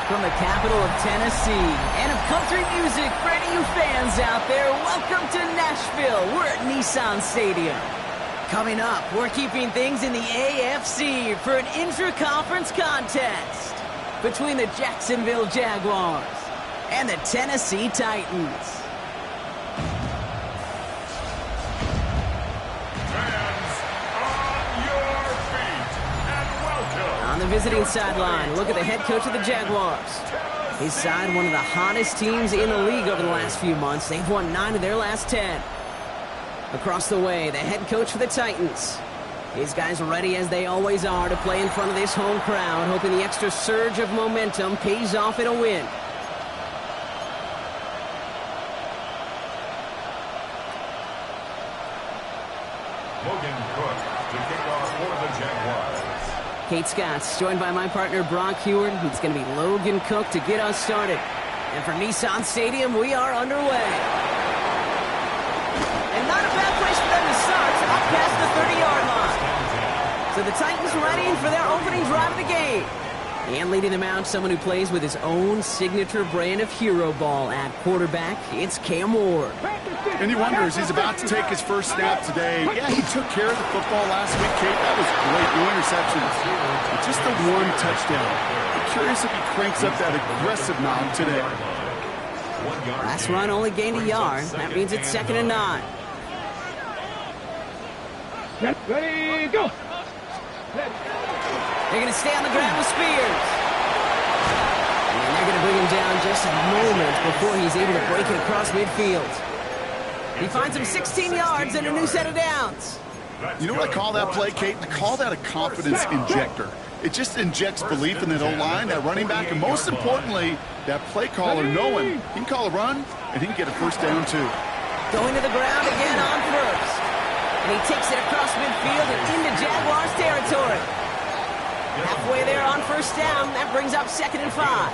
From the capital of Tennessee and of country music for any of you fans out there, welcome to Nashville. We're at Nissan Stadium. Coming up, we're keeping things in the AFC for an intra-conference contest between the Jacksonville Jaguars and the Tennessee Titans. On the visiting sideline, look at the head coach of the Jaguars. His side, one of the hottest teams in the league over the last few months. They've won 9 of their last 10. Across the way, the head coach for the Titans. His guys are ready, as they always are, to play in front of this home crowd, hoping the extra surge of momentum pays off in a win. Kate Scott's joined by my partner, Brock Heward. It's going to be Logan Cook to get us started. And from Nissan Stadium, we are underway. And not a bad place for them to start, up past the 30-yard line. So the Titans ready for their opening drive of the game. And leading them out, someone who plays with his own signature brand of hero ball at quarterback. It's Cam Ward. And you wonder, is he's about to take his first snap today? Yeah, he took care of the football last week, Kate. That was great. No interceptions. But just the one touchdown. I'm curious if he cranks up that aggressive knob today. Last run only gained a yard. That means it's 2nd and 9. Ready, go! They're going to stay on the ground with Spears. And they're going to bring him down just a moment before he's able to break it across midfield. He finds him 16 yards and a new set of downs. You know what I call that play, Kate? I call that a confidence injector. It just injects belief in that O-line, that running back, and most importantly, that play caller knowing he can call a run and he can get a first down too. Going to the ground again on first. And he takes it across midfield and into Jaguars territory. Halfway there on first down. That brings up 2nd and 5.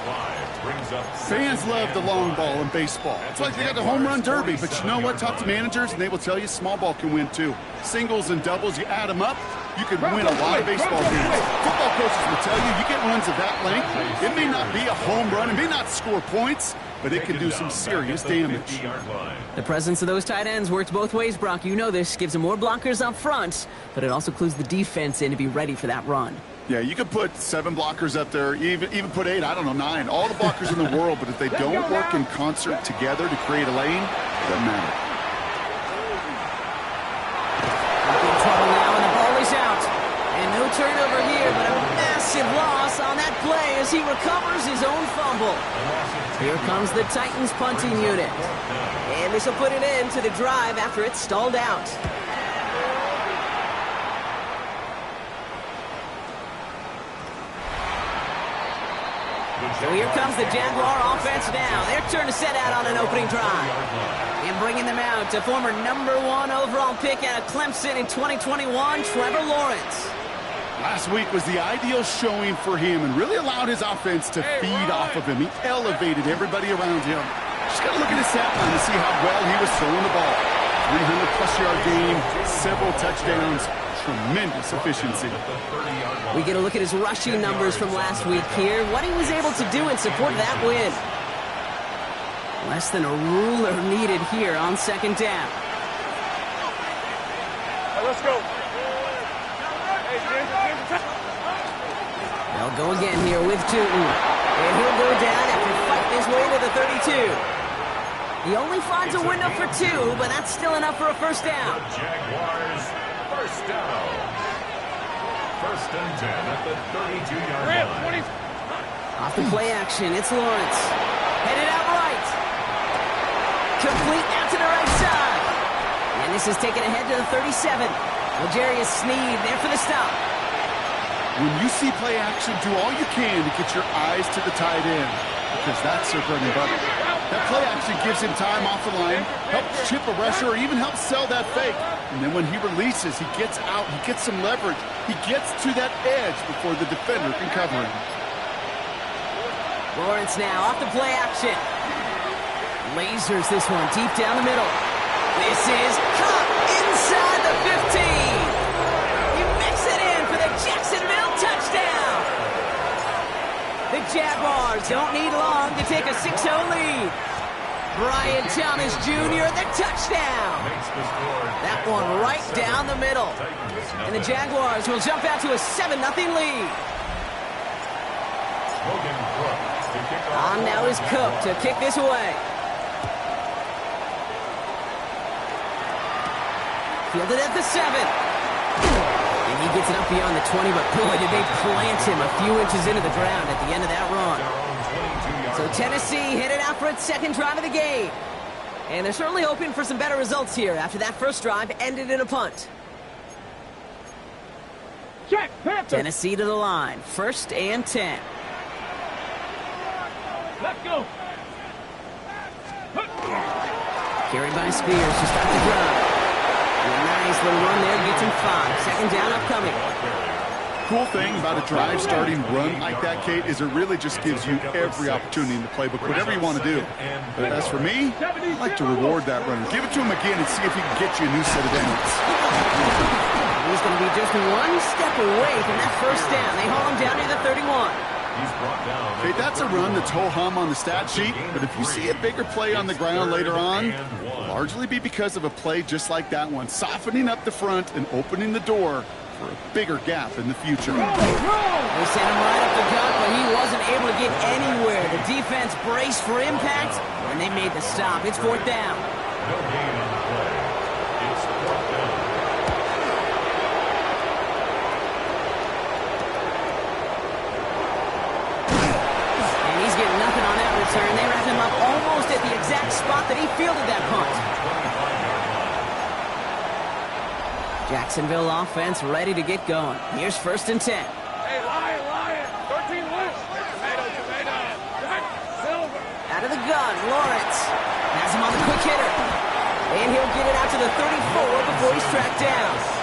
Fans love the long ball in baseball. It's like they got the home run derby, but you know what? Talk to managers, and they will tell you small ball can win too. Singles and doubles, you add them up, you can win a lot of baseball games. Football coaches will tell you, you get runs of that length, it may not be a home run, it may not score points, but it can do some serious damage. The presence of those tight ends works both ways, Brock. You know this. Gives them more blockers up front, but it also clues the defense in to be ready for that run. Yeah, you could put 7 blockers up there, even put 8, I don't know, 9. All the blockers in the world, but if they don't work in concert together to create a lane, it doesn't matter. In trouble now, and the ball is out. And no turnover here, but a massive loss on that play as he recovers his own fumble. Here comes the Titans punting unit. And this will put an end to the drive after it's stalled out. So here comes the Jaguar offense now. Their turn to set out on an opening drive. And bringing them out to former #1 overall pick out of Clemson in 2021, Trevor Lawrence. Last week was the ideal showing for him and really allowed his offense to feed off of him. He elevated everybody around him. Just got to look at his stat line to see how well he was throwing the ball. 300-plus yard game, several touchdowns, tremendous efficiency. We get a look at his rushing numbers from last week here. What he was able to do in support of that win. Less than a ruler needed here on 2nd down. Let's go. They'll go again here with Tootin. And he'll go down after fighting his way to the 32. He only finds a window for 2, but that's still enough for a first down. Jaguars, first down. 1st and 10 at the 32-yard line. Off the play action, it's Lawrence. Headed out right. Complete out to the right side. And this is taken ahead to the 37. L'Jarius Sneed there for the stop. When you see play action, do all you can to get your eyes to the tight end, because that's their bread and butter. That play actually gives him time off the line, helps chip a rusher, or even helps sell that fake. And then when he releases, he gets out, he gets some leverage. He gets to that edge before the defender can cover him. Lawrence now off the play action. Lasers this one deep down the middle. This is caught inside the 15. He makes it in for the Jacksonville touchdown. The Jaguars don't need long to take a 6-0 lead. Brian Thomas Jr., the touchdown. That one right down the middle. And the Jaguars will jump out to a 7-0 lead. On now is Cook to kick this away. Fielded at the 7. And he gets it up beyond the 20, but boy, did they plant him a few inches into the ground at the end of that run. So Tennessee headed out for its second drive of the game. And they're certainly hoping for some better results here after that first drive ended in a punt. Check, Panther. Tennessee to the line, 1st and 10. Let's go. Carried by Spears to start the drive. Nice little run there, gets him 5. Second down upcoming. Cool thing about a drive starting run like that, Kate, is it really just gives you every opportunity in the playbook, whatever you want to do. But as for me, I like to reward that runner. Give it to him again and see if he can get you a new set of enemies. He's going to be just one step away from that first down. They haul him down near the 31. Okay, that's a run that's ho-hum on the stat sheet, but if you see a bigger play on the ground later on, it'll largely be because of a play just like that one, softening up the front and opening the door for a bigger gap in the future. They sent him right up the gut, but he wasn't able to get anywhere. The defense braced for impact, and they made the stop. It's 4th down. No gain on the play. It's 4th down. They wrap him up almost at the exact spot that he fielded that punt. Jacksonville offense ready to get going. Here's 1st and 10. Hey, Lion. 13 wins. Tomato. Silver. Out of the gun, Lawrence has him on the quick hitter. And he'll get it out to the 34 before he's tracked down.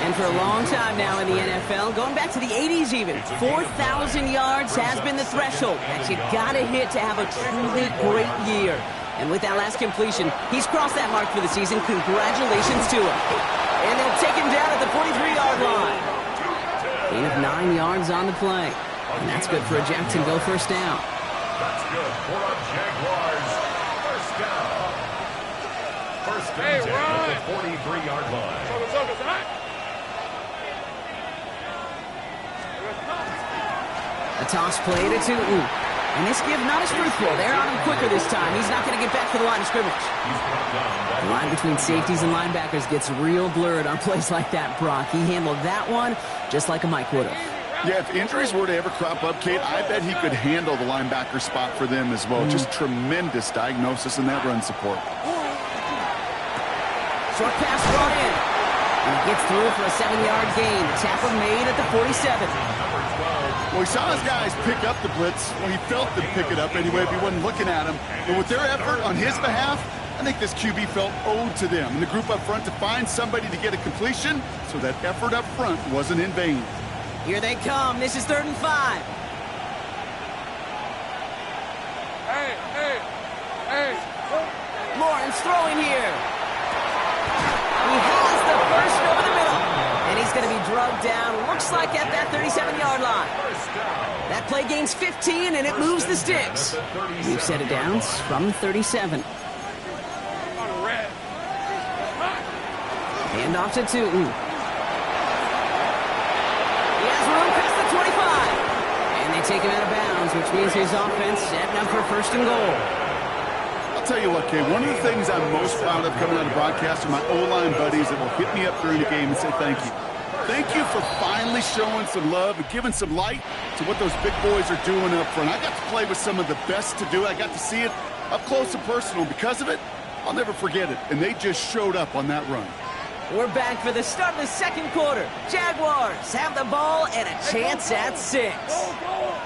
And for a long time now in the NFL, going back to the 80s even, 4,000 yards has been the threshold that you gotta hit to have a truly great year. And with that last completion, he's crossed that mark for the season. Congratulations to him. And they'll take him down at the 43-yard line. Gain of 9 yards on the play. And that's good for a Jacksonville first down. That's good for a Jaguars first down. First and 10 at the 43-yard line. A toss play to Tootin. And this give not as fruitful. They're on him quicker this time. He's not going to get back to the line of scrimmage. The line between safeties and linebackers gets real blurred on plays like that, Brock. He handled that one just like a Mike would have. Yeah, if injuries were to ever crop up, Kate, I bet he could handle the linebacker spot for them as well. Just tremendous diagnosis in that run support. Short pass brought in. And he gets through for a 7-yard gain. The tackle made at the 47. Well, he saw his guys pick up the blitz. Well, he felt them pick it up anyway if he wasn't looking at him. But with their effort on his behalf, I think this QB felt owed to them and the group up front to find somebody to get a completion, so that effort up front wasn't in vain. Here they come. This is 3rd and 5. Hey. Lawrence throwing here. He has the first over the middle. And he's going to be drugged down, looks like at that 37-yard line. That play gains 15, and it moves the sticks. We've set it down from 37. Hand off to Tootin. He has room past the 25. And they take him out of bounds, which means his offense setting up for 1st and goal. I'll tell you what, Kay, one of the things I'm most proud of coming out of broadcast are my O-line buddies that will hit me up during the game and say thank you. Thank you for finally showing some love and giving some light to what those big boys are doing up front. I got to play with some of the best to do it. I got to see it up close and personal. Because of it, I'll never forget it. And they just showed up on that run. We're back for the start of the 2nd quarter. Jaguars have the ball and a chance at 6.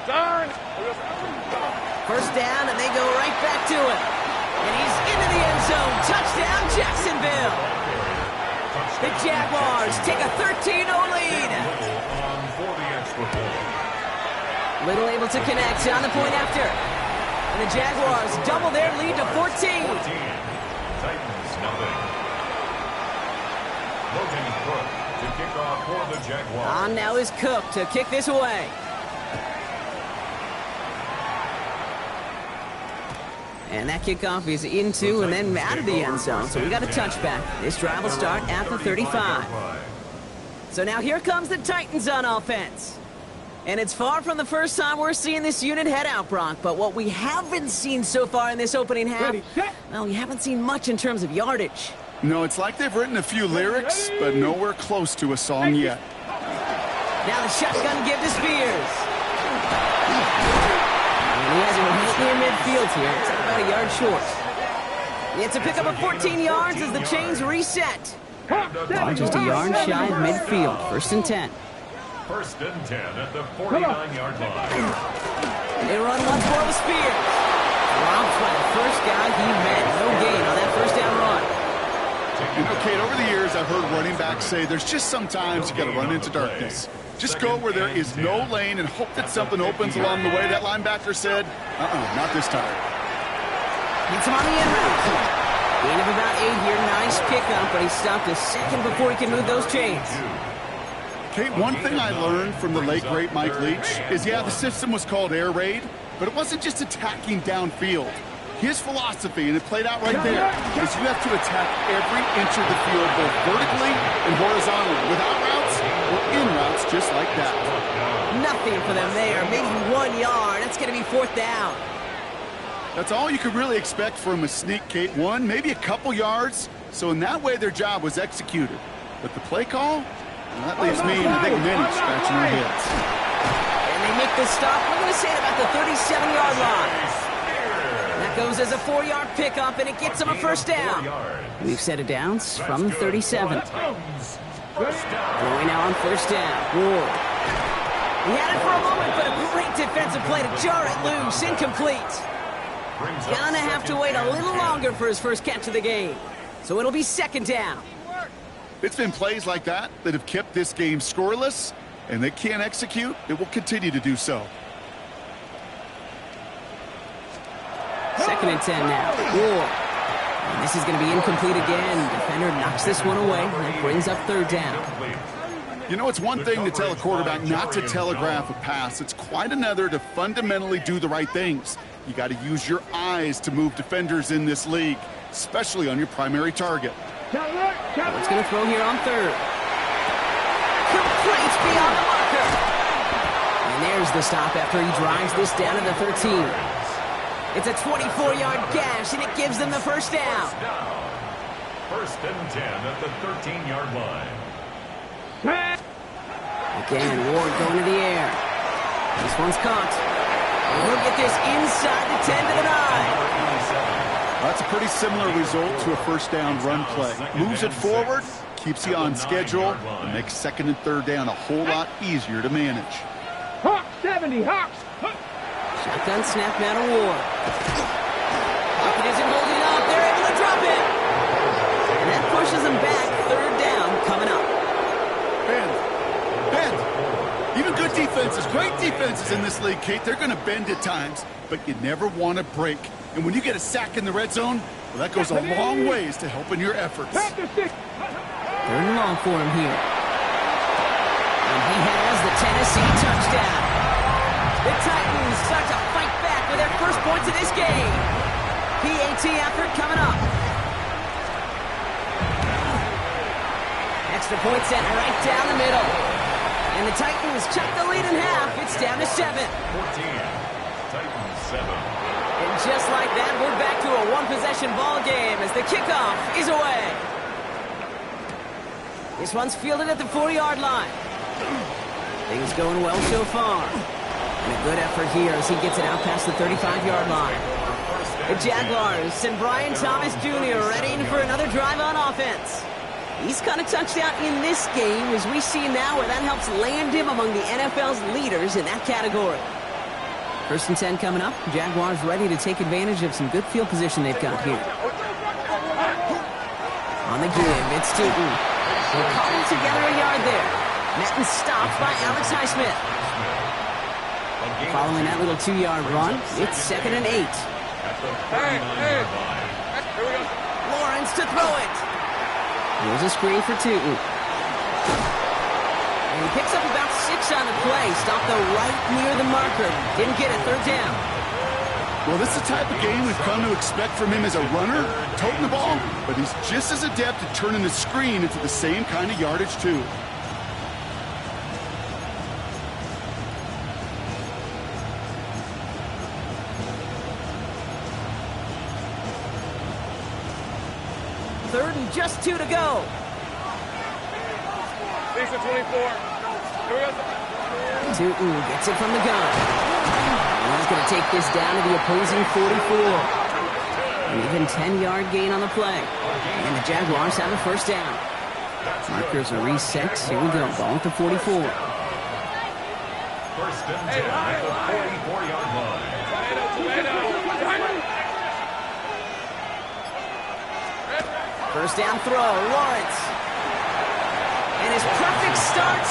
Darn. First down, and they go right back to him. And he's into the end zone. Touchdown, Jacksonville. The Jaguars take a 13-0 lead. Little able to connect on the point after. And the Jaguars double their lead to 14. Titans, nothing. Logan Cook to kick off for the Jaguars. On now is Cook to kick this away. And that kickoff is into and then out of the end zone. So we got a touchback. This drive will start at the 35. So now here comes the Titans on offense. And it's far from the first time we're seeing this unit head out, Brock. But what we haven't seen so far in this opening half, well, we haven't seen much in terms of yardage. No, it's like they've written a few lyrics, but nowhere close to a song yet. Now the shotgun give to Spears. And he has him right near midfield here. It's about a yard short. It's a pickup of 14 yards as the chains reset. Just a yard shy of midfield. First and 10. First and 10 at the 49-yard line. They run once more with Spears. Dropped by the first guy he met. No gain on that first down run. You know, Kate, over the years, I've heard running backs say there's just sometimes you got to run into darkness. Just go where there is no lane and hope that something opens along the way. That linebacker said, not this time. Gets him on the end route. Gain of about 8 here. Nice pickup, but he stopped a second before he can move those chains. Kate, one thing I learned from the late, great Mike Leach is, yeah, the system was called air raid, but it wasn't just attacking downfield. His philosophy, and it played out right there, is you have to attack every inch of the field, both vertically and horizontally, without routes or in routes just like that. Nothing for them there. Maybe 1 yard. That's going to be fourth down. That's all you could really expect from a sneak, Kate. One, maybe a couple yards. So in that way, their job was executed. But the play call? Well, that leaves me and I think many scratching their heads. And they make the stop. We're going to say at about the 37-yard line. That goes as a 4-yard pickup, and it gets them a first down. We've set it down from the 37. Going now on first down. Ward. He had it for a moment, but a great defensive play to jar it loose. Incomplete. Gonna have to wait a little longer for his first catch of the game. So it'll be second down. It's been plays like that that have kept this game scoreless, and they can't execute. It will continue to do so. Second and 10 now. Ward. And this is going to be incomplete again. Defender knocks this one away. And that brings up third down. You know, it's one thing to tell a quarterback not to telegraph a pass. It's quite another to fundamentally do the right things. You got to use your eyes to move defenders in this league, especially on your primary target. What's going to throw here on third? Complete beyond the marker. And there's the stop after he drives this down to the 13. It's a 24-yard gash, and it gives them the first down. First and 10 at the 13-yard line. Again, Ward going to the air. This one's caught. And he'll get this inside the 10 to the 9. That's a pretty similar result to a first down run play. Moves it forward, keeps you on schedule, and makes second and third down a whole lot easier to manage. Hawks 70, Hawks. Shotgun snap now to Ward. Pocket isn't holding up. They're able to drop it. And that pushes them back. Third down coming up. Bend. Even good defenses, great defenses in this league, Kate, they're going to bend at times, but you never want to break. And when you get a sack in the red zone, well, that goes a long ways to helping your efforts. Third and long for him here. And he has the Tennessee touchdown. The Titans start to fight back with their first points of this game. PAT effort coming up. Extra point set right down the middle. And the Titans chuck the lead in half. It's down to 7. 14. Titans 7. And just like that, we're back to a one-possession ball game as the kickoff is away. This one's fielded at the 40-yard line. Things going well so far. And a good effort here as he gets it out past the 35-yard line. The Jaguars send Brian Thomas Jr. ready for another drive on offense. He's caught a touchdown in this game, as we see now where that helps land him among the NFL's leaders in that category. First and 10 coming up. Jaguars ready to take advantage of some good field position they've got here. On the give, it's Tootin. They're calling together a yard there. Met and stopped by Alex Highsmith. Following that little 2-yard run, it's 2nd and 8. Lawrence to throw it. Here's a screen for Tootin. And he picks up about 6 on the play. Stopped though right near the marker. Didn't get it. 3rd down. Well, this is the type of game we've come to expect from him as a runner, toting the ball, but he's just as adept at turning the screen into the same kind of yardage, too. Third and just 2 to go. Decent 24. Tootin gets it from the gun. And he's going to take this down to the opposing 44. An even 10-yard gain on the play. And the Jaguars have a first down. Markers are reset. Here we go. Ball at the 44. First and 10 at the 44-yard line. First down throw, Lawrence. And his perfect start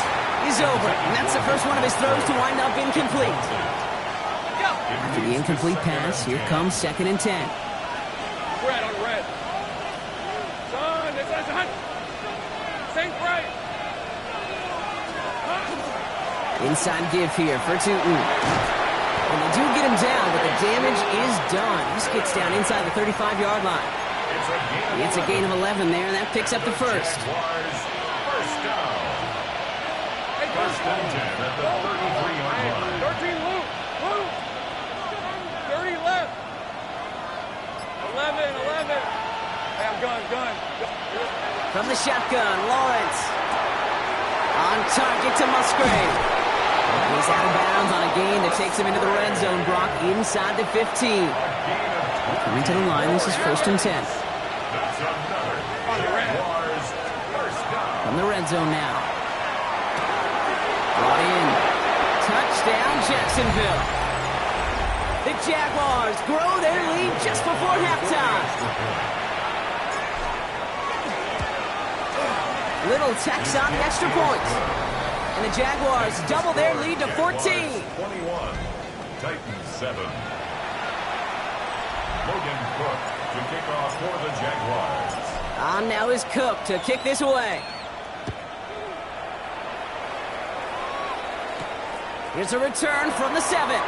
is over. And that's the first one of his throws to wind up incomplete. After the incomplete pass, here comes 2nd and 10. Red on red. Son, this is hot. Same right. Inside give here for Tootin. And they do get him down, but the damage is done. He gets down inside the 35-yard line. It's a gain of 11 there, and that picks up the first. First down. First and 10 at the 33-yard line. 13 loop. 30 left. 11. Hey, I'm gun. From the shotgun, Lawrence. On target to Musgrave. He's out of bounds on a gain that takes him into the red zone, Brock, inside the 15. Coming to the line, this is 1st and 10. From the red zone now. Brought in. Touchdown, Jacksonville. The Jaguars grow their lead just before halftime. Little Tex on the extra point. And the Jaguars double their lead to 14. 21. Titans 7. Logan Cook to kick off for the Jaguars. On now is Cook to kick this away. Here's a return from the 7.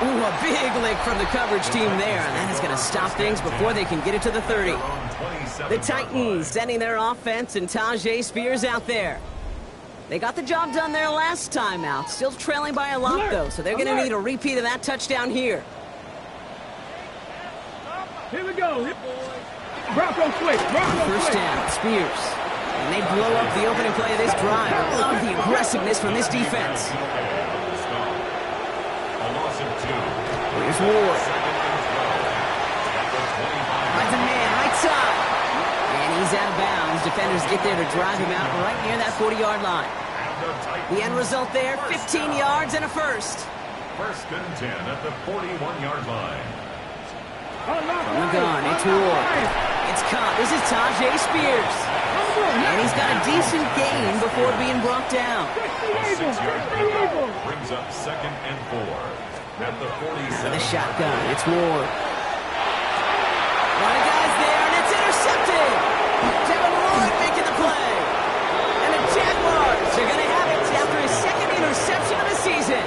Ooh, a big lick from the coverage team there. And that is going to stop things before they can get it to the 30. The Titans sending their offense and Tajay Spears out there. They got the job done there last time out. Still trailing by a lot, though, so they're going to need a repeat of that touchdown here. Here we go. Bronco switch. First down, Spears. And they blow up the opening play of this drive. I love the aggressiveness from this defense. Here's Ward. Finds a man right side. And he's out of bounds. Defenders get there to drive him out right near that 40-yard line. The end result there, 15 yards and a first. First and 10 at the 41-yard line. From the gun, it's Ward. It's caught. This is Tajay Spears. And he's got a decent gain before being brought down. 6-yard pickup brings up 2nd and 4 at the 47. The shotgun, it's Ward. A lot of guys there, and it's intercepted. Devin Lloyd making the play. And the Jaguars are going to have it after his 2nd interception of the season.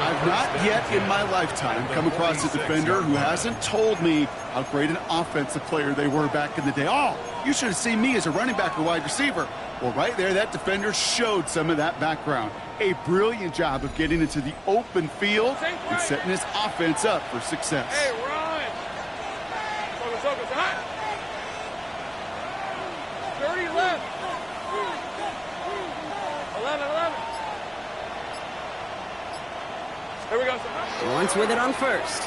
I've not yet in my lifetime come across a defender who hasn't told me how great an offensive player they were back in the day. Oh, you should have seen me as a running back or wide receiver. Well, right there, that defender showed some of that background. A brilliant job of getting into the open field and setting his offense up for success. Hey, Ron. Focus. Hot. 30 left. 11. Here we go. Lawrence with it on first.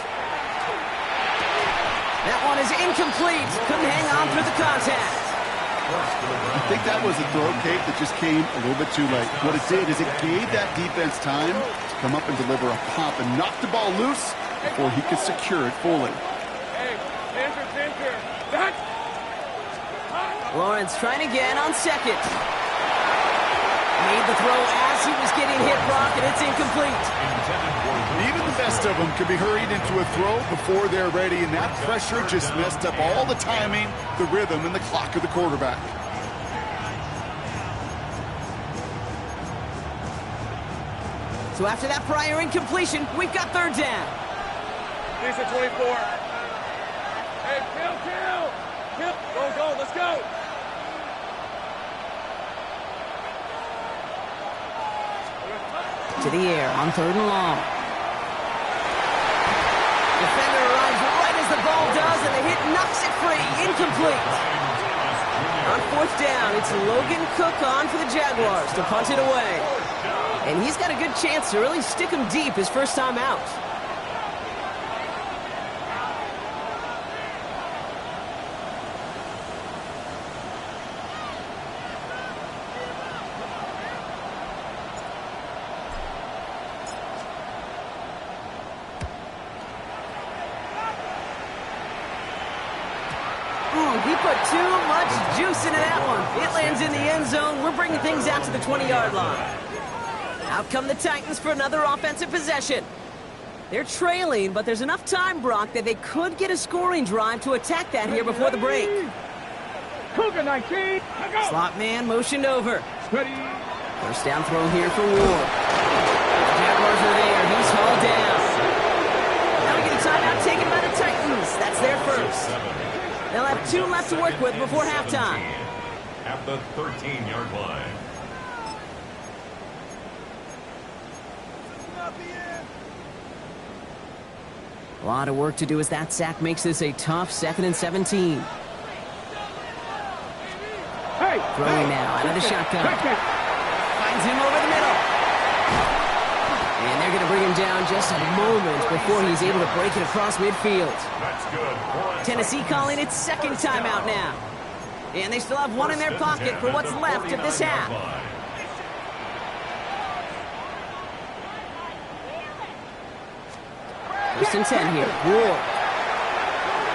That one is incomplete. Couldn't hang on through the contact. I think that was a throw, Kate, that just came a little bit too late. What it did is it gave that defense time to come up and deliver a pump and knock the ball loose before he could secure it fully. Hey, center. Lawrence trying again on second. Made the throw as he was getting hit, Brock, and it's incomplete. Even the best of them can be hurried into a throw before they're ready, and that pressure just messed up all the timing, the rhythm, and the clock of the quarterback. So after that prior incompletion, we've got third down. He's at 24. Hey, kill. Go, let's go. To the air on third and long. Defender arrives right as the ball does, and the hit knocks it free. Incomplete. On fourth down, it's Logan Cook on for the Jaguars to punt it away. And he's got a good chance to really stick him deep his first time out. He put too much juice into that one. It lands in the end zone. We're bringing things out to the 20-yard line. Out come the Titans for another offensive possession. They're trailing, but there's enough time, Brock, that they could get a scoring drive to attack that here before the break. Cougar 19. Slot man motioned over. Ready. First down throw here for Ward. Jaguars are there. He's hauled down. Now we get a timeout taken by the Titans. That's their first. They'll have 2 left to work with before halftime. At the 13-yard line. A lot of work to do as that sack makes this a tough 2nd and 17. Throwing now out of the shotgun. Finds him over the middle. And they're going to bring him down just a moment before he's able to break it across midfield. That's good. Tennessee calling its second timeout now. And they still have one in their pocket for what's left of this half. First and 10 here. Ward.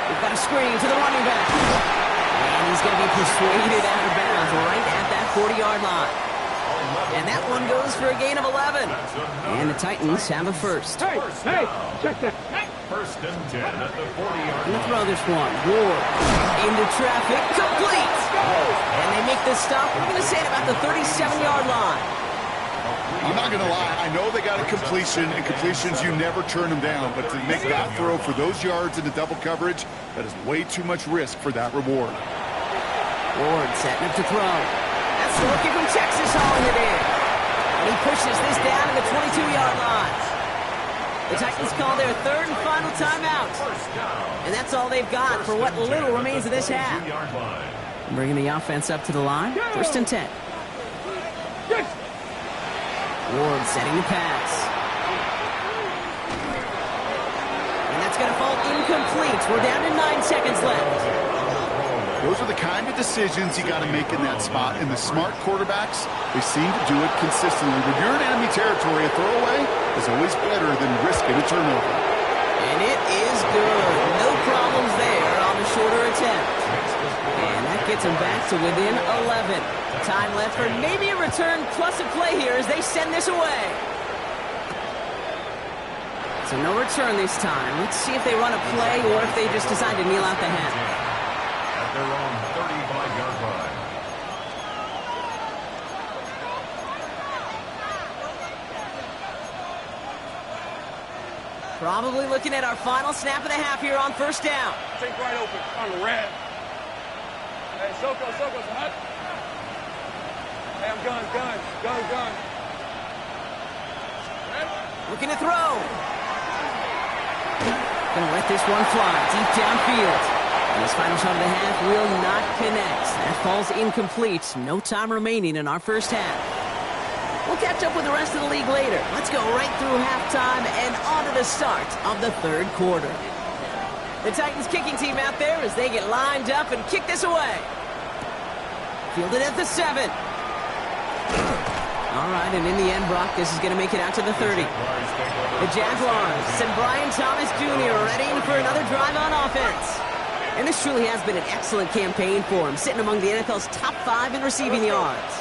We've got a screen to the running back. And he's going to be persuaded out of bounds right at that 40-yard line. And that one goes for a gain of 11. And the Titans have a first. Hey, check that. First and 10 at the 40-yard And the line. throw this one. Ward. Into traffic. Complete. And they make this stop. We're going to say at about the 37-yard line. I'm not going to lie. I know they got a completion, and completions, you never turn them down. But to make that throw for those yards into double coverage, that is way too much risk for that reward. Ward setting up to throw. That's the rookie from Texas hauling it in. And he pushes this down to the 22-yard line. The Titans call their third and final timeout. And that's all they've got for what little remains of this half. Bringing the offense up to the line. First and 10. Ward setting the pass. And that's going to fall incomplete. We're down to 9 seconds left. Those are the kind of decisions you got to make in that spot. And the smart quarterbacks, they seem to do it consistently. When you're in enemy territory, a throwaway is always better than risking a turnover. And it is good. No problems there on the shorter attempt. And that gets them back to within 11. Time left for maybe a return plus a play here as they send this away. So no return this time. Let's see if they run a play or if they just decide to kneel out the half. At their own 35-yard line. Probably looking at our final snap of the half here on first down. Think right open on red. Hey, Soko's hot. Hey, I'm gun. Looking to throw. Gonna let this one fly deep downfield. And his final shot of the half will not connect. That falls incomplete. No time remaining in our first half. We'll catch up with the rest of the league later. Let's go right through halftime and on to the start of the third quarter. The Titans kicking team out there as they get lined up and kick this away. Fielded at the 7. All right, and in the end, Brock, this is going to make it out to the 30. The Jaguars send Brian Thomas Jr. ready for another drive on offense. And this truly has been an excellent campaign for him, sitting among the NFL's top 5 in receiving yards.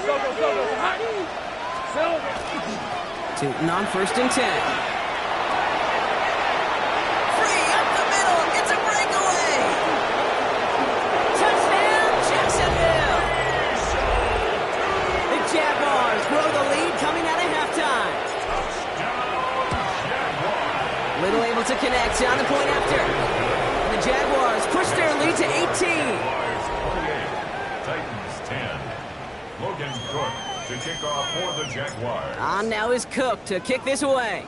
11. Go. Tootin on 1st and 10. Free up the middle. It's a breakaway. Touchdown, Jacksonville. The Jaguars grow the lead coming out of halftime. Little able to connect on the point after. And the Jaguars push their lead to 18. Titans 10. Logan Cook to kick off for the Jaguars. On now is Cook to kick this away.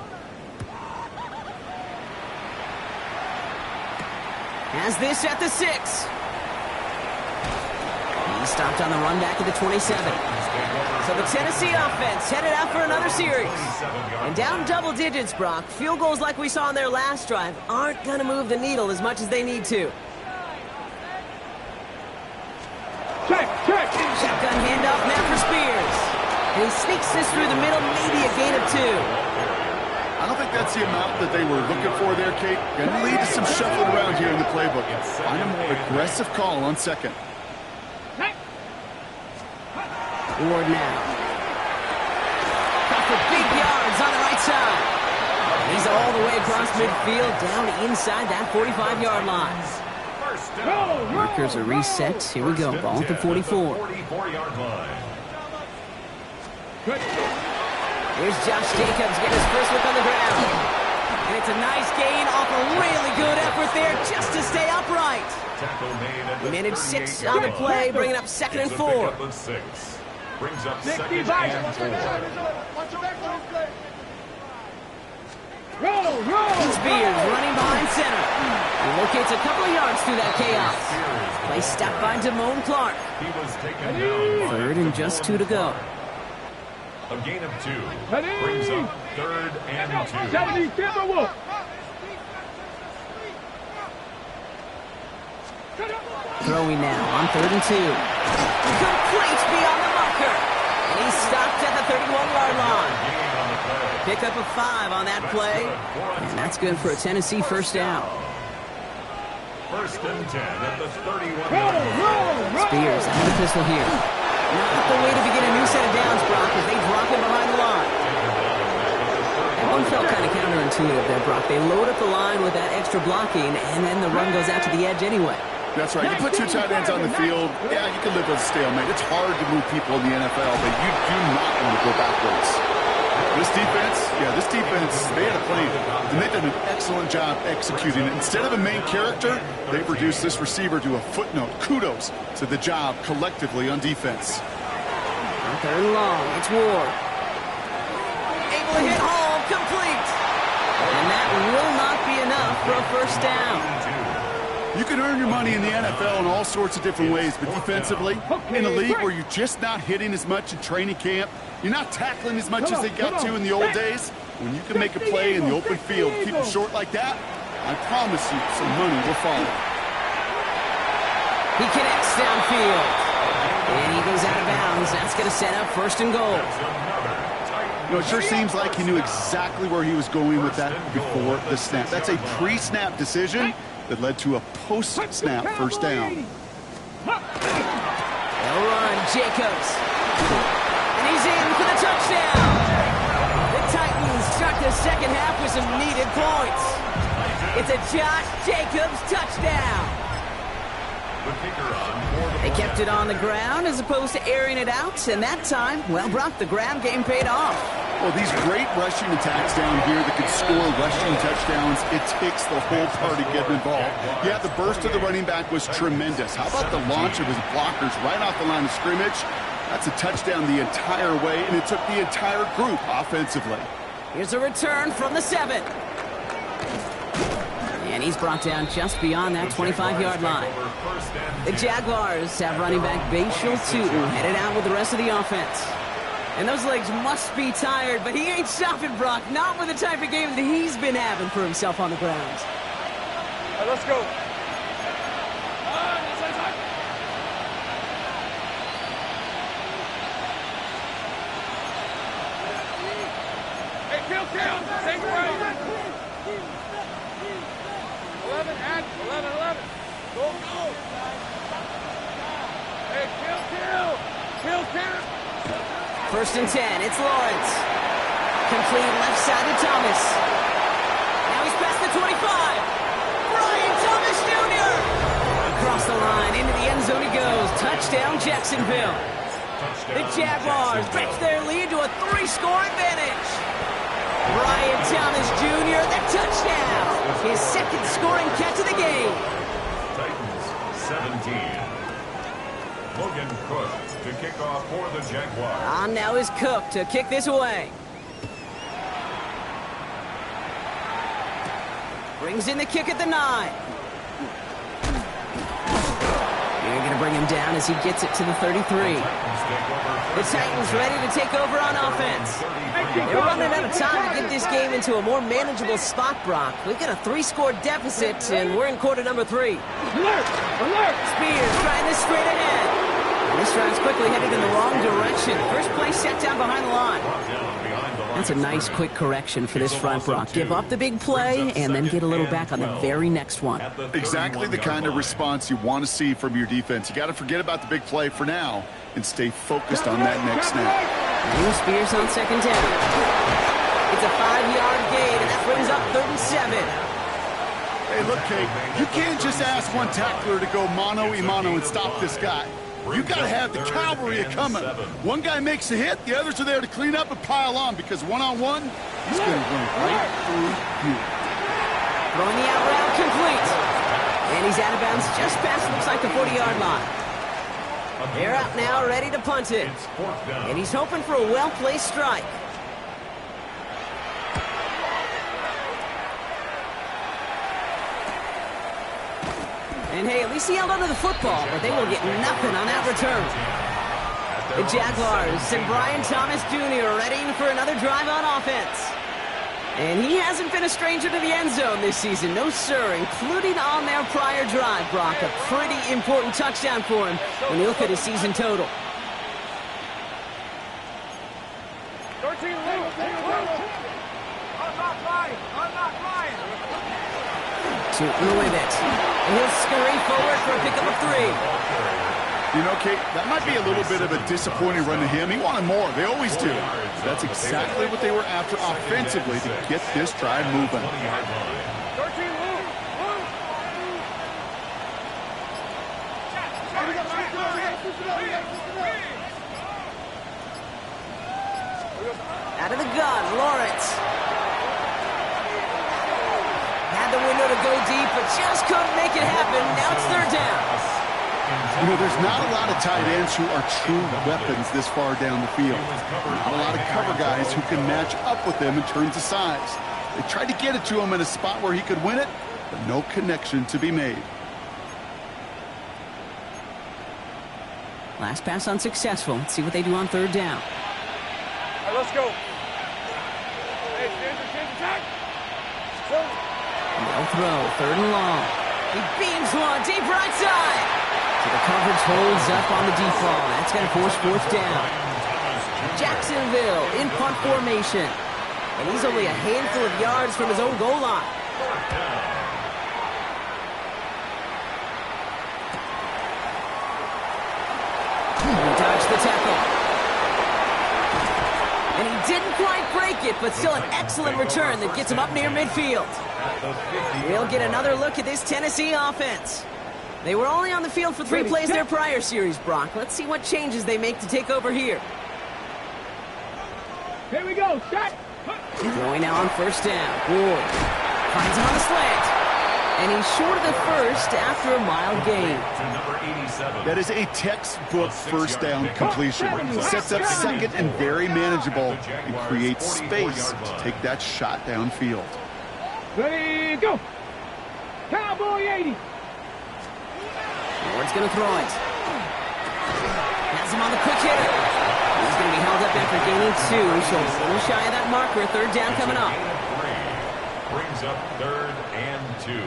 Has this at the 6. He stopped on the run back at the 27. So the Tennessee offense headed out for another series. And down double digits, Brock. Field goals like we saw on their last drive aren't going to move the needle as much as they need to. Check. Shotgun handoff now for Spears. And he sneaks this through the middle, maybe a gain of 2. I don't think that's the amount that they were looking for there, Kate. Going to lead to some shuffling around here in the playbook. Find a more aggressive call on 2nd. Ward now. Got for big yards on the right side. He's all the way across midfield, down inside that 45-yard line. Markers are reset. Here we go. Ball at the 44. 44-yard line. Here's Josh Jacobs getting his first look on the ground. And it's a nice gain off a really good effort there just to stay upright. We managed 6 on the play, bringing up 2nd and 4. Brings up 2nd and 4. Spears running behind center. He locates a couple of yards through that chaos. Play stopped by Damone Clark. He was taken down. 3rd and just 2 to go. A gain of 2. Brings up 3rd and 2. Throwing now on 3rd and 2. Complete beyond the marker. And he's stopped at the 31-yard line. Pick up a 5 on that play. And that's good for a Tennessee first down. 1st and 10 at the 31-yard line. Spears out of the pistol here. Not the way to begin a new set of downs, Brock, as they drop him behind the line. That one felt kind of counterintuitive there, Brock. They load up the line with that extra blocking, and then the run goes out to the edge anyway. That's right. You put 2 tight ends on the field, yeah, you can live with a stalemate. It's hard to move people in the NFL, but you do not want to go backwards. This defense, they had a plan, and they've done an excellent job executing it. Instead of a main character, they've reduced this receiver to a footnote. Kudos to the job collectively on defense. 3rd and long, it's Ward. Able to hit home, complete. And that will not be enough for a first down. You can earn your money in the NFL in all sorts of different ways, but defensively, in a league where you're just not hitting as much in training camp, you're not tackling as much as they got to in the old days, when you can make a play in the open field, keep it short like that, I promise you some money will follow. He connects downfield. And he goes out of bounds. That's going to set up 1st and goal. You know, it sure seems like he knew exactly where he was going with that before the snap. That's a pre-snap decision that led to a post-snap first down. They'll run, Jacobs. And he's in for the touchdown. The Titans start the second half with some needed points. It's a Josh Jacobs touchdown. They kept it on the ground as opposed to airing it out, and that time, well, Brock, the ground game paid off. Well, these great rushing attacks down here that can score rushing touchdowns, it takes the whole party getting involved. Yeah, the burst of the running back was tremendous. How about the launch of his blockers right off the line of scrimmage? That's a touchdown the entire way, and it took the entire group offensively. Here's a return from the 7. And he's brought down just beyond that 25-yard line. The Jaguars have running back Bashal Tootin headed out with the rest of the offense. And those legs must be tired, but he ain't stopping, Brock. Not with the type of game that he's been having for himself on the ground. All right, let's go. kill. Sink right. 11, and 11. Go. Hey, kill. First and 10, it's Lawrence. Complete left side to Thomas. Now he's past the 25. Brian Thomas Jr. Across the line, into the end zone he goes. Touchdown, Jacksonville. The Jaguars stretch their lead to a 3-score advantage. Brian Thomas Jr., the touchdown. His second scoring catch of the game. Titans 17. Logan Cook to kick off for the Jaguars. On now is Cook to kick this away. Brings in the kick at the 9. They're going to bring him down as he gets it to the 33. The Titans ready to take over on offense. They're running out of time to get this game into a more manageable spot, Brock. We've got a 3-score deficit, and we're in quarter number 3. Alert! Spears trying this straight ahead. And this drive's quickly headed in the wrong direction. First play set down behind the line. That's a nice quick correction for this front, Brock. Give up the big play and then get a little back on the very next one. Exactly the kind of response you want to see from your defense. You got to forget about the big play for now and stay focused on that next snap. New Spears on second down. It's a 5-yard gain, and that brings up 3rd and 7. Hey, look, Kate, you can't just ask one tackler to go mano-a-mano and stop this guy. You got to have the cavalry coming. One guy makes a hit, the others are there to clean up and pile on, because one-on-one, he's going to run right through you. Throwing the out route complete. And he's out of bounds just past, looks like, the 40-yard line. They're out now, ready to punt it. And he's hoping for a well-placed strike. And hey, at least he held onto the football, but they will get nothing on that return. The Jaguars and Brian Thomas Jr. ready for another drive on offense. And he hasn't been a stranger to the end zone this season, no sir, including on their prior drive, Brock. A pretty important touchdown for him when you look at his season total. 13 Tootin with it. And he'll scurry forward for a pickup of 3. You know, Kate, that might be a little bit of a disappointing run to him. He wanted more. They always do. That's exactly what they were after offensively to get this drive moving. 13 Out of the gun, Lawrence. Had the window to go deep, but just couldn't make it happen. Now it's 3rd down. You know, there's not a lot of tight ends who are true weapons this far down the field. Not a lot of cover guys who can match up with them in terms of size. They tried to get it to him in a spot where he could win it, but no connection to be made. Last pass unsuccessful. Let's see what they do on 3rd down. All right, let's go. Hey, change attack. They'll throw, 3rd and long. He beams one, deep right side. So the coverage holds up on the deep ball. That's going to force 4th down. Jacksonville in punt formation. And he's only a handful of yards from his own goal line. He dodged the tackle. And he didn't quite break it, but still an excellent return that gets him up near midfield. We'll get another look at this Tennessee offense. They were only on the field for 3 plays their prior series, Brock. Let's see what changes they make to take over here. Here we go, shot. Going now on 1st down. Ward finds him on the slant. And he's short of the first after a mild gain. That is a textbook 1st down completion. Sets up 2nd and very manageable and creates space to take that shot downfield. Ready, go. Cowboy 80. Ward's going to throw it. Has him on the quick hitter. He's going to be held up after gaining 2. So a little shy of that marker. 3rd down coming up. Brings up 3rd and 2.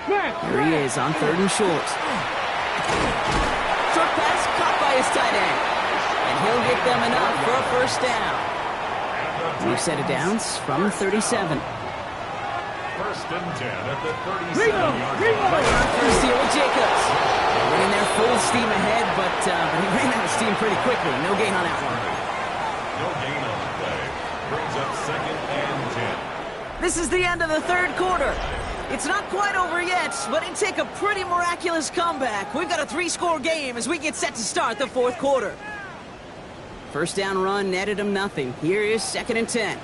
Here he is on 3rd and short. Short pass caught by his tight end. And he'll get them enough for a 1st down. New set of downs from the 37. First and 10 at the 37-yard line. First deal with Jacobs. Running there full steam ahead, but he ran out of steam pretty quickly. No gain on that one. No gain on the play. Brings up second and 10. This is the end of the third quarter. It's not quite over yet, but it'd take a pretty miraculous comeback. We've got a 3-score game as we get set to start the fourth quarter. First down run netted him nothing. Here is second and 10.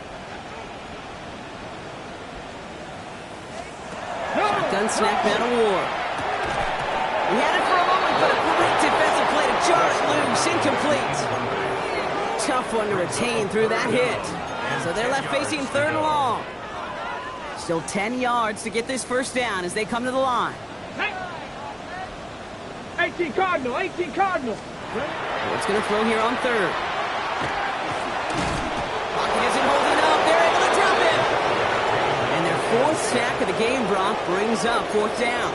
Shotgun snap out of War. He had it for a moment, but a great defensive play to jar it loose. Incomplete. Tough one to retain through that hit. So they're left facing third and long. Still 10 yards to get this first down as they come to the line. 18 Cardinal, 18 Cardinal. What's going to throw here on third? Pocket isn't holding up. They're able to drop it. And their fourth sack of the game, Brock, brings up fourth down.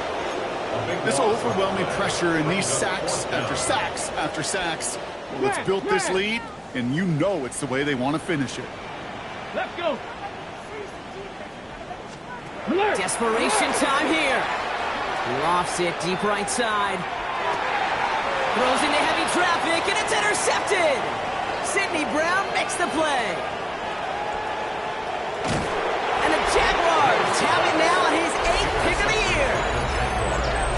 This overwhelming pressure and these sacks after sacks after sacks. Well, it's built this lead, and you know it's the way they want to finish it. Let's go. Desperation time here. Lofts it deep right side. Throws into heavy traffic, and it's intercepted. Sidney Brown makes the play. And the Jaguars have it now on his 8th pick of the year.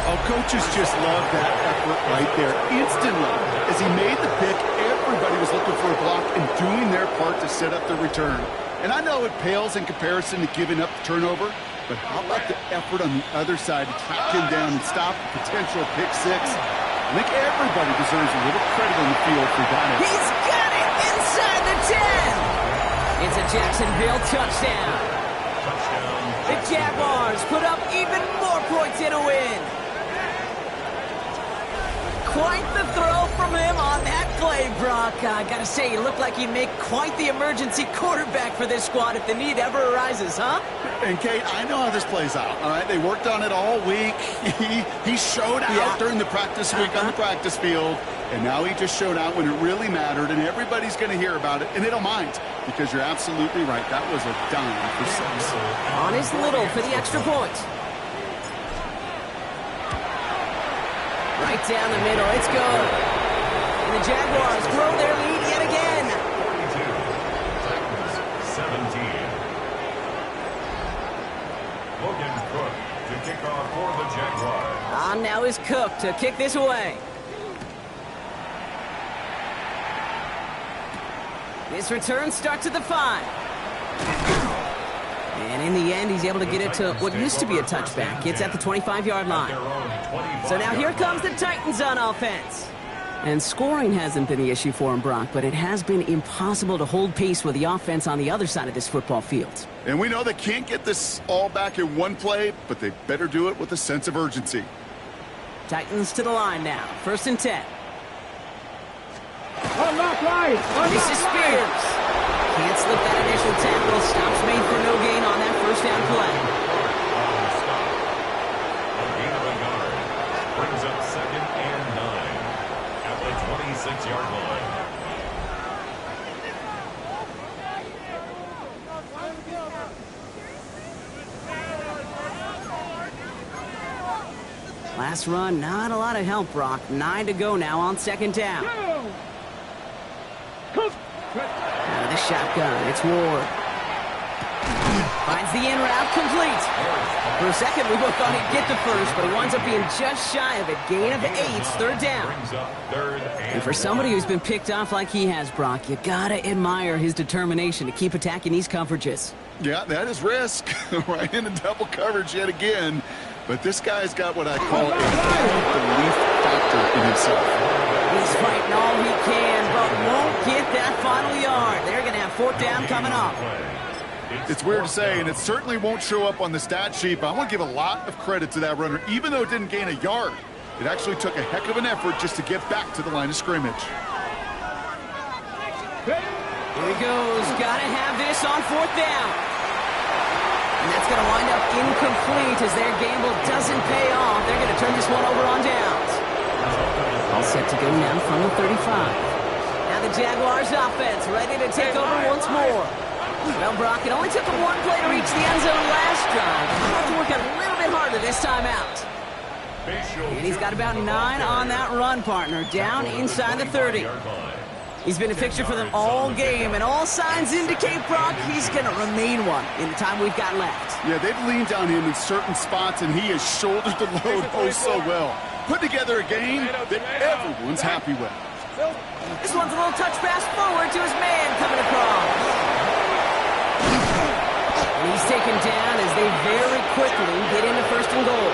Oh, coaches just love that effort right there. Instantly, as he made the pick, everybody was looking for a block and doing their part to set up the return. And I know it pales in comparison to giving up the turnover, but how about the effort on the other side to track him down and stop a potential pick six? I think everybody deserves a little credit on the field for that. He's got it inside the 10. It's a Jacksonville touchdown. The Jaguars put up even more points in a win. Quite the throw from him on that play, Brock. I gotta say, you look like you'd make quite the emergency quarterback for this squad if the need ever arises, huh? And Kate, I know how this plays out, all right? They worked on it all week. He showed out during the practice week on the practice field, and now he just showed out when it really mattered, and everybody's going to hear about it, and they don't mind, because you're absolutely right. That was a dime for six. On his little for the extra point. Right down the middle, it's good. And the Jaguars grow their lead yet again. 42, Titans 17. Logan Cook to kick off for the Jaguars. On now is Cook to kick this away. This return starts at the 5. And in the end, he's able to get it to what used to be a touchback. It's at the 25-yard line. So now here comes the Titans on offense. And scoring hasn't been the issue for him, Brock, but it has been impossible to hold pace with the offense on the other side of this football field. And we know they can't get this all back in one play, but they better do it with a sense of urgency. Titans to the line now. First and 10. Unlock line. This is Spears. Can't slip that initial tackle. Stops made for no gain on that first down play. A gain of a yard. Brings up second and 9 at the 26-yard line. Last run, not a lot of help, Brock. 9 to go now on second down. Out of the shotgun, it's Ward. Finds the in route, complete. For a second, we both thought he'd get the first, but he winds up being just shy of it. Gain of 8, third down. And for somebody who's been picked off like he has, Brock, you gotta admire his determination to keep attacking these coverages. Yeah, that is risk. Right into double coverage yet again. But this guy's got what I call a belief factor in himself. He's fighting all he can, but won't get that final yard. They're going to have fourth down coming up. It's weird to say, and it certainly won't show up on the stat sheet, but I want to give a lot of credit to that runner. Even though it didn't gain a yard, it actually took a heck of an effort just to get back to the line of scrimmage. Here he goes. Got to have this on fourth down. And that's going to wind up incomplete as their gamble doesn't pay off. They're going to turn this one over on downs. All set to go now from the 35. Now the Jaguars offense ready to take over once more. Well, Brock, it only took him one play to reach the end zone last drive. He'll have to work a little bit harder this time out. And he's got about 9 on that run, partner, down inside the 30. He's been a fixture for them all game, and all signs indicate, Brock, he's going to remain one in the time we've got left. Yeah, they've leaned on him in certain spots, and he has shouldered the load oh so well. Put together a game that everyone's happy with. This one's a little touch pass forward to his man coming across. And he's taken down as they very quickly get into 1st and goal.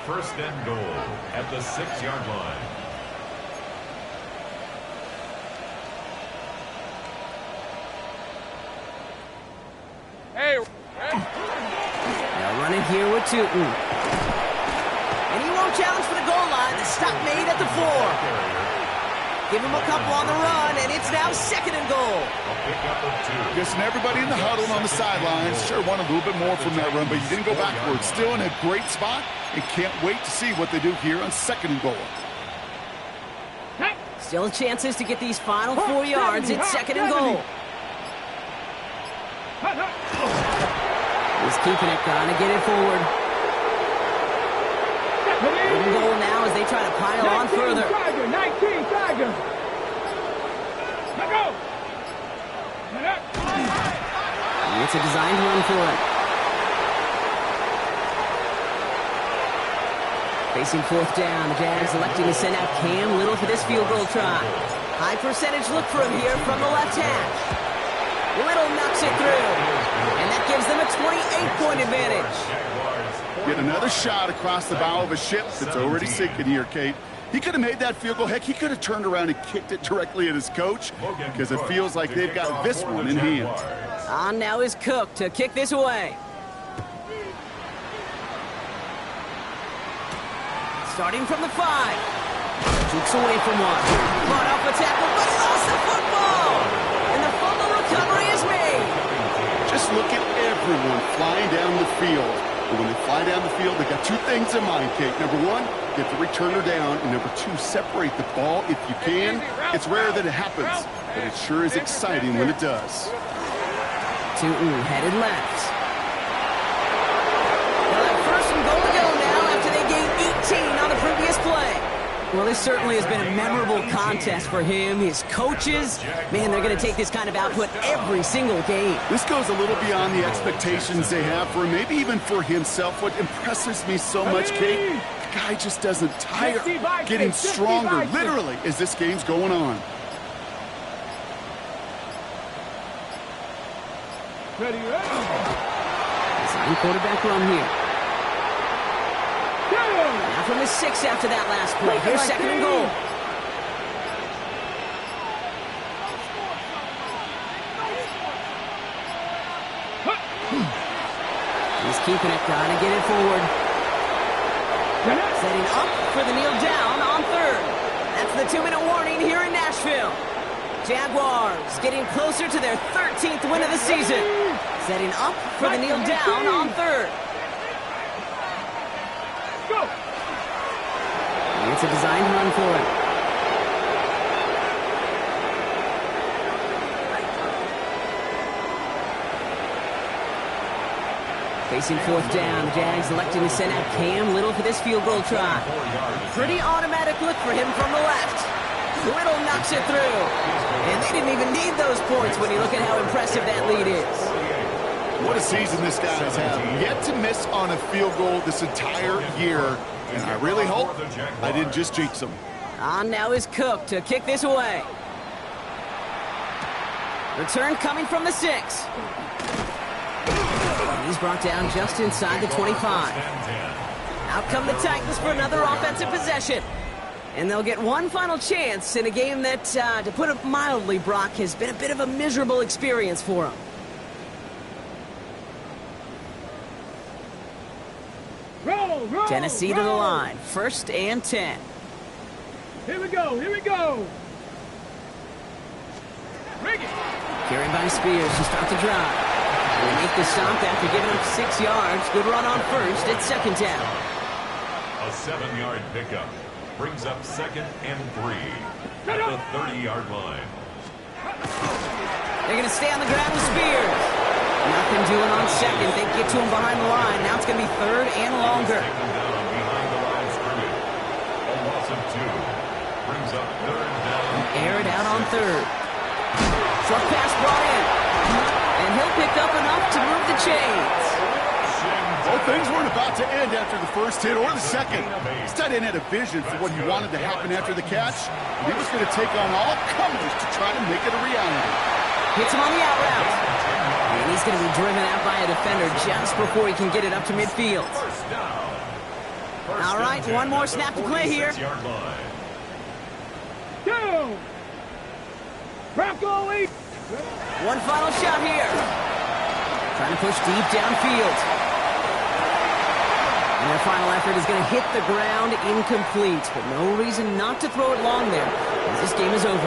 First and goal at the 6-yard line. Hey. Now running here with Tootin. And he won't challenge for the goal line. The stop made at the 4. Give him a couple on the run, and it's now 2nd and goal. Guessing everybody in the huddle on the sidelines sure want a little bit more from that run, but you didn't go backwards. Still in a great spot, and can't wait to see what they do here on 2nd and goal. Still chances to get these final 4 yards. It's 2nd and goal. He's keeping it, trying to get it forward. 3rd and goal now as they try to pile on further. It's a designed run for it. Facing 4th down, the Jags electing to send out Cam Little for this field goal try. High percentage look for him here from the left hash. Little knocks it through, and that gives them a 28-point advantage. Get another shot across the bow of a ship that's already sinking here, Kate. He could have made that field goal. Heck, he could have turned around and kicked it directly at his coach because it feels like they've got this one in hand. On now is Cook to kick this away. Starting from the 5. Jukes away from one. Caught off a tackle, but he lost the football. And the fumble recovery is made. Just look at everyone flying down the field. But when they fly down the field, they got 2 things in mind, Kate. Number 1, get the returner down. And number 2, separate the ball if you can. It's rare that it happens, but it sure is exciting when it does. Tootin headed left. They'll have 1st and goal to go now after they gained 18 on the previous play. Well, this certainly has been a memorable contest for him, his coaches. Man, they're going to take this kind of output every single game. This goes a little beyond the expectations they have for him, maybe even for himself. What impresses me so much, Kate, the guy just doesn't tire, getting stronger, literally, as this game's going on. Design quarterback run here. Now from the 6 after that last play. Here's 2nd and goal. He's keeping it, trying to get it forward. Setting up for the kneel down on 3rd. That's the 2-minute warning here in Nashville. Jaguars getting closer to their 13th win of the season. Setting up for the kneel down on 3rd. It's a designed run for it. Facing 4th down, the Jags electing to send out Cam Little for this field goal try. Pretty automatic look for him from the left. Little knocks it through. And they didn't even need those points when you look at how impressive that lead is. What a season this guy has had. Yet to miss on a field goal this entire year. And I really hope I didn't just jinx him. On now is Cook to kick this away. Return coming from the 6. And he's brought down just inside the 25. Out come the Titans for another offensive possession. And they'll get one final chance in a game that, to put it mildly, Brock, has been a bit of a miserable experience for them. Tennessee to the line. 1st and 10. Here we go. Carried by Spears to start the drive. They make the stop after giving up 6 yards. Good run on 1st. It's 2nd down. A 7-yard pickup brings up 2nd and 3 at the 30-yard line. They're going to stay on the ground with Spears. Nothing doing on 2nd. They get to him behind the line. Now it's going to be 3rd and longer. Taken down behind the line of scrimmage. A loss of 2 brings up 3rd down. Air it out on 3rd. Short pass brought in. And he'll pick up enough to move the chains. Well, things weren't about to end after the first hit or the second. This tight end had a vision for what he wanted to happen after the catch. And he was going to take on all comers to try to make it a reality. Hits him on the out route. And he's going to be driven out by a defender just before he can get it up to midfield. All right, one more snap to play here. Go! Bronco 8! One final shot here. Trying to push deep downfield. And their final effort is going to hit the ground incomplete. But no reason not to throw it long there, as this game is over.